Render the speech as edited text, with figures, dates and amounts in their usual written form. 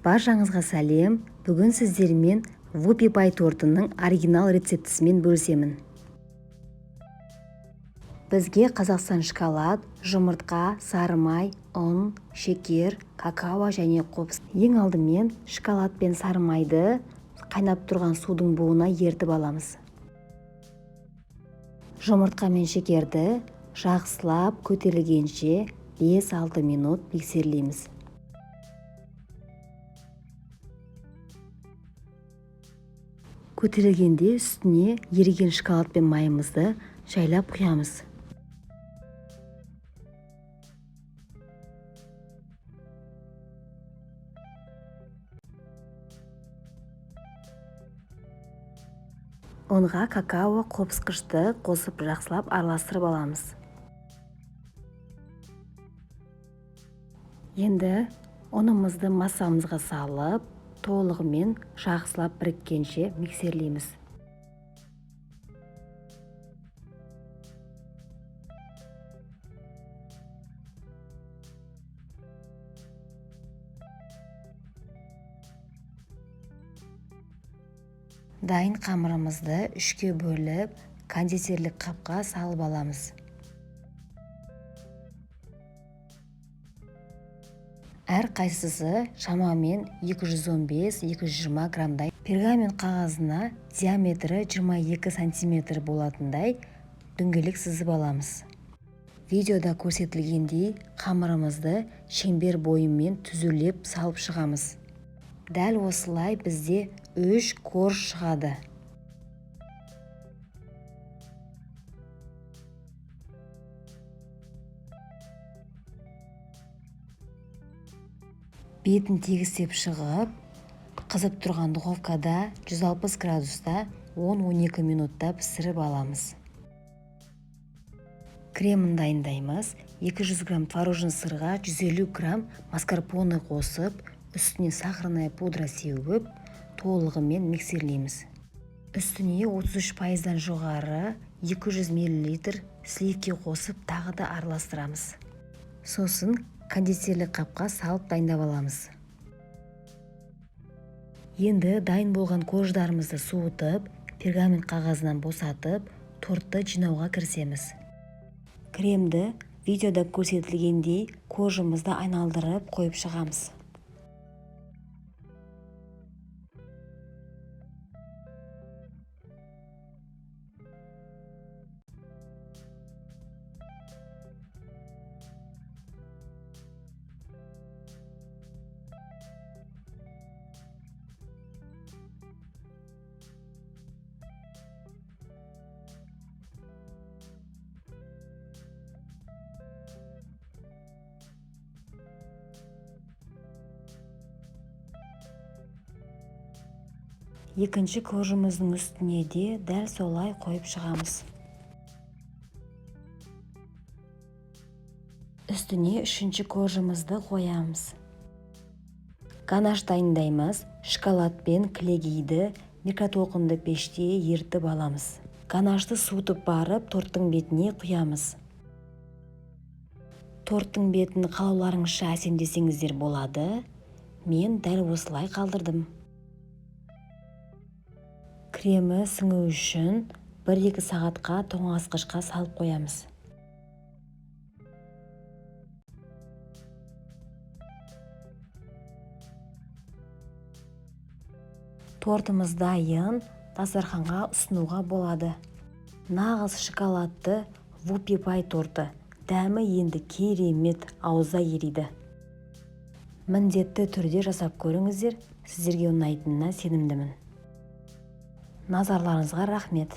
Баршаңызға сәлем. Бүгін сіздермен Whoopie Pie тортының оригинал рецептісімен бөлісемін. Бізге Қазақстан шоколад, жұмыртқа, сары май, ұн, шекер, какао және қобыз. Ең алдымен шоколад пен сары майды қайнап тұрған судың буына ертіп аламыз. Жұмыртқа мен шекерді жақсылап көтерілгенше 5-6 минут миксерлейміз. Көтерілгенде үстіне еріген шоколад пен майымызды жайлап құямыз. Ұнға какао қобызғышты қосып жақсылап араластырып аламыз. Енді ұнымызды массамызға салып, толығымен жақсылап біріккенше миксерлейміз. Дайын қамырымызды 3-ке бөліп, кондитерлік қапқа салып аламыз. Әр қайсысы шамамен 215-220 грамдай. Пергамент қағазына диаметрі 22 см болатындай дөңгелек сызып аламыз. Видеода көрсетілгендей қамырымызды шеңбер бойымен түзулеп салып шығамыз. Дәл осылай бізде 3 корж шығады. Бетін тегістеп шығып, қызып тұрған духовкада 160 градуста 10-12 минутта пісіріп аламыз. Кремін дайындаймыз. 200 грамм творожный сырға 150 грамм маскарпоне қосып, үстіне сахарная пудра сеуіп, толығымен миксерлейміз. Үстіне 33%-дан жоғары 200 мл сливки қосып, тағы да араластырамыз. Сосын кондитерлік қапқа салып дайындап аламыз. Енді дайын болған корждарымызды суытып, пергамент қағазынан босатып, тортты жинауға кірісеміз. Кремді видеода көрсетілгендей коржымызды айналдырып қойып шығамыз. Екінші коржымыздың үстіне де дәл солай қойып шығамыз. Үстіне үшінші коржымызды қоямыз. Ганаш дайындаймыз. Шоколад пен кілегейді микротолқынды пеште ертіп аламыз. Ганашты суытып барып, торттың бетіне құямыз. Торттың бетін қалауларыңызша әсемдесеңіздер болады. Мен дәл осылай қалдырдым. Кремі сіңу үшін 1-2 сағатқа тоңазытқышқа салып қоямыз. Тортымыз дайын, дастарханға ұсынуға болады. Нағыз шоколадты Whoopie Pie торты. Дәмі енді керемет, аузда ериді. Міндетті түрде жасап көріңіздер, сіздерге ұнайтынына сенімдімін. Назарларыңызға рахмет.